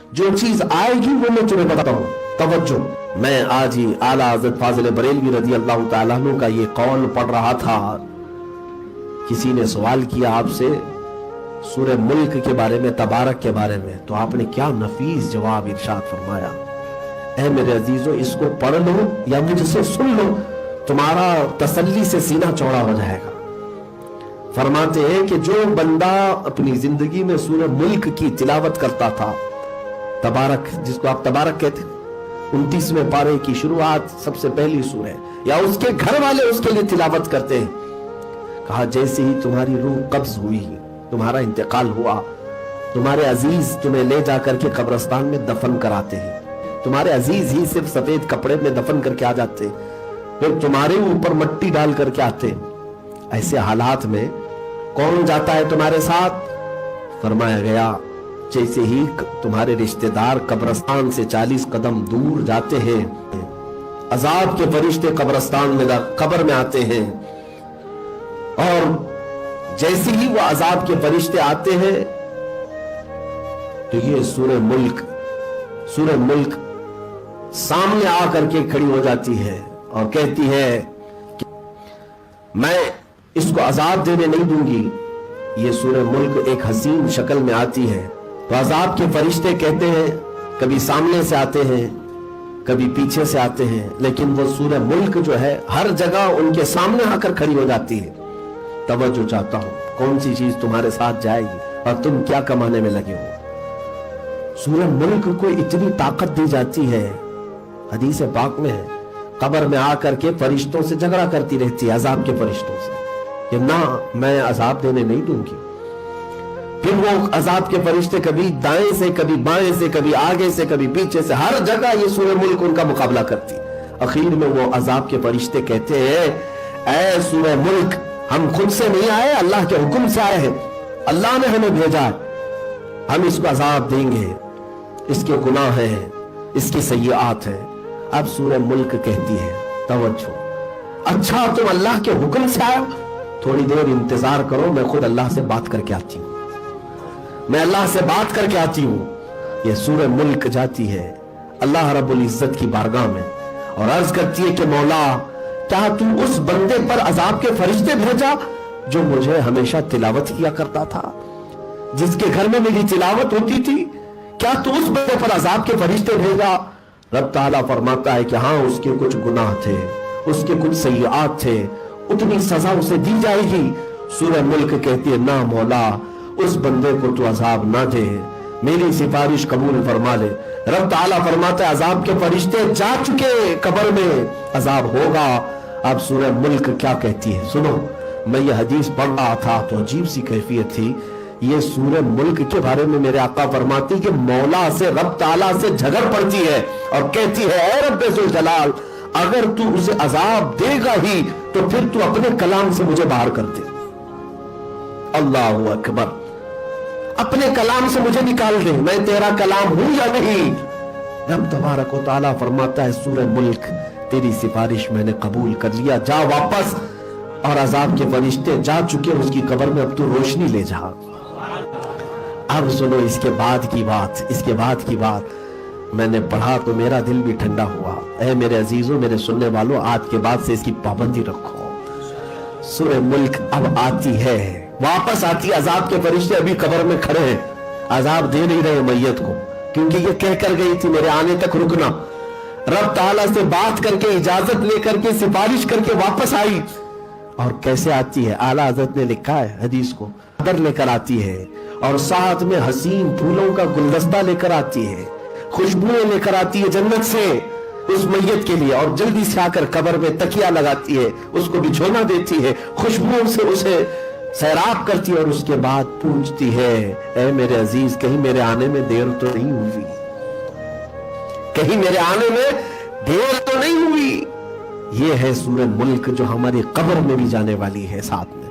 जो चीज आएगी वो मैं तुम्हें बताता हूं। तवज्जो, मैं आज ही आला हज़रत फाज़िल बरेलवी रज़ी अल्लाह तआला अन्हु का ये कौल पढ़ रहा था। किसी ने सवाल किया आपसे सूरह मुल्क के बारे में, तबारक के बारे में, तो आपने क्या नफीस जवाब इरशाद फरमाया। ऐ मेरे अजीजों, इसको पढ़ लो या मुझसे सुन लो, तुम्हारा तसल्ली से सीना चौड़ा हो जाएगा। फरमाते हैं कि जो बंदा अपनी जिंदगी में सूरह मुल्क की तिलावत करता था, तबारक जिसको आप तबारक कहते हैं, 29वें पारे की शुरुआत सबसे पहली सूरह, या उसके घर वाले उसके लिए तिलावत करते हैं, कहा जैसे ही तुम्हारी रूह कब्ज हुई, तुम्हारा इंतकाल हुआ, तुम्हारे अजीज तुम्हें ले जाकर के कब्रिस्तान में दफन कराते हैं। तुम्हारे अजीज ही सिर्फ सफेद कपड़े में दफन करके आ जाते, फिर तुम्हारे ऊपर मट्टी डाल करके आते। ऐसे हालात में कौन जाता है तुम्हारे साथ? फरमाया गया जैसे ही तुम्हारे रिश्तेदार कब्रिस्तान से 40 कदम दूर जाते हैं, अजाब के फरिश्ते कब्रिस्तान में कब्र में आते हैं, और जैसे ही वो अजाब के फरिश्ते आते हैं तो ये सूरह मुल्क सामने आकर के खड़ी हो जाती है और कहती है कि मैं इसको अजाब देने नहीं दूंगी। ये सूरह मुल्क एक हसीन शक्ल में आती है, तो अजाब के फरिश्ते कहते हैं, कभी सामने से आते हैं, कभी पीछे से आते हैं, लेकिन वो सूरह मुल्क जो है हर जगह उनके सामने आकर खड़ी हो जाती है। तवज्जो चाहता हूं, कौन सी चीज तुम्हारे साथ जाएगी और तुम क्या कमाने में लगे हो। सूरह मुल्क को इतनी ताकत दी जाती है, हदीस पाक में है, कब्र में आकर के फरिश्तों से झगड़ा करती रहती है, अजाब के फरिश्तों से, कि ना मैं अजाब देने नहीं दूंगी। फिर वो अजाब के फरिश्ते कभी दाएं से, कभी बाएं से, कभी आगे से, कभी पीछे से, हर जगह ये सूरह मुल्क उनका मुकाबला करती। आखिर में वो अजाब के फरिश्ते कहते हैं, ऐ सूरह मुल्क, हम खुद से नहीं आए, अल्लाह के हुक्म से आए हैं, अल्लाह ने हमें भेजा है, हम इसको अजाब देंगे, इसके गुनाह हैं, इसकी सय्यात है। अब सूरह मुल्क कहती है, तवज्जो, अच्छा तुम अल्लाह के हुक्म से आए, थोड़ी देर इंतजार करो, मैं खुद अल्लाह से बात करके आती हूं, मैं अल्लाह से बात करके आती हूं। यह सूरह मुल्क जाती है अल्लाह रब्बुल इज्जत की बारगाह में और अर्ज करती है कि मौला, क्या तू उस बंदे पर अजाब के फरिश्ते भेजा जो मुझे हमेशा तिलावत किया करता था, जिसके घर में मेरी तिलावत होती थी, क्या तू उस बंदे पर अजाब के फरिश्ते भेजा? रब ताला फरमाता है कि हाँ, उसके कुछ गुनाह थे, उसके कुछ सय्यात थे, उतनी सजा उसे दी जाएगी। सूरह मुल्क कहती है, ना मौला, उस बंदे को तू अजाब ना दे, मेरी सिफारिश कबूल फरमा ले। रब ताला फरमाता है, अजाब के फरिश्ते जा चुके, कब्र में अजाब होगा। अब सूरह मुल्क क्या कहती है सुनो। मैं ये हदीस पढ़ रहा था तो अजीब सी कैफियत थी। ये सूरह मुल्क के बारे में मेरे आका फरमाती कि मौला से, रब ताला से झगड़ पड़ती है और कहती है, ऐ रब्बे ज़ुल जलाल, अगर तू उसे अजाब देगा ही तो फिर तू अपने कलाम से मुझे बाहर कर दे। अल्लाहु अकबर, अपने कलाम से मुझे निकाल दे, मैं तेरा कलाम हूं या नहीं। रब तबारक व तआला फरमाता है, सूरह मुल्क, तेरी सिफारिश मैंने कबूल कर लिया, जा वापस, और अजाब के फरिश्ते जा चुके उसकी कब्र में, अब तू रोशनी ले जा। अब सुनो इसके बाद की बात, मैंने पढ़ा तो मेरा दिल भी ठंडा हुआ। ऐ मेरे अजीजों, मेरे सुनने वालों, आज के बाद से इसकी पाबंदी रखो। सूरह मुल्क अब आती है, वापस आती है, अजाब के फरिश्ते अभी कब्र में खड़े हैं, अजाब दे नहीं रहे मैयत को, क्योंकि ये कह कर गई थी मेरे आने तक रुकना। रब ताला से बात करके, इजाजत लेकर के, सिफारिश करके वापस आई। और कैसे आती है? आला हज़रत ने लिखा है हदीस को, चादर लेकर आती है और साथ में हसीन फूलों का गुलदस्ता लेकर आती है, खुशबुएं लेकर आती है जन्नत से उस मैयत के लिए, और जल्दी से आकर कब्र में तकिया लगाती है, उसको बिछोना देती है, खुशबुओं से उसे सैराब करती है और उसके बाद पूछती है, ऐ मेरे अजीज, कहीं मेरे आने में देर तो नहीं हुई? कहीं मेरे आने में देर तो नहीं हुई? ये है सूरह मुल्क जो हमारी कब्र में भी जाने वाली है साथ में।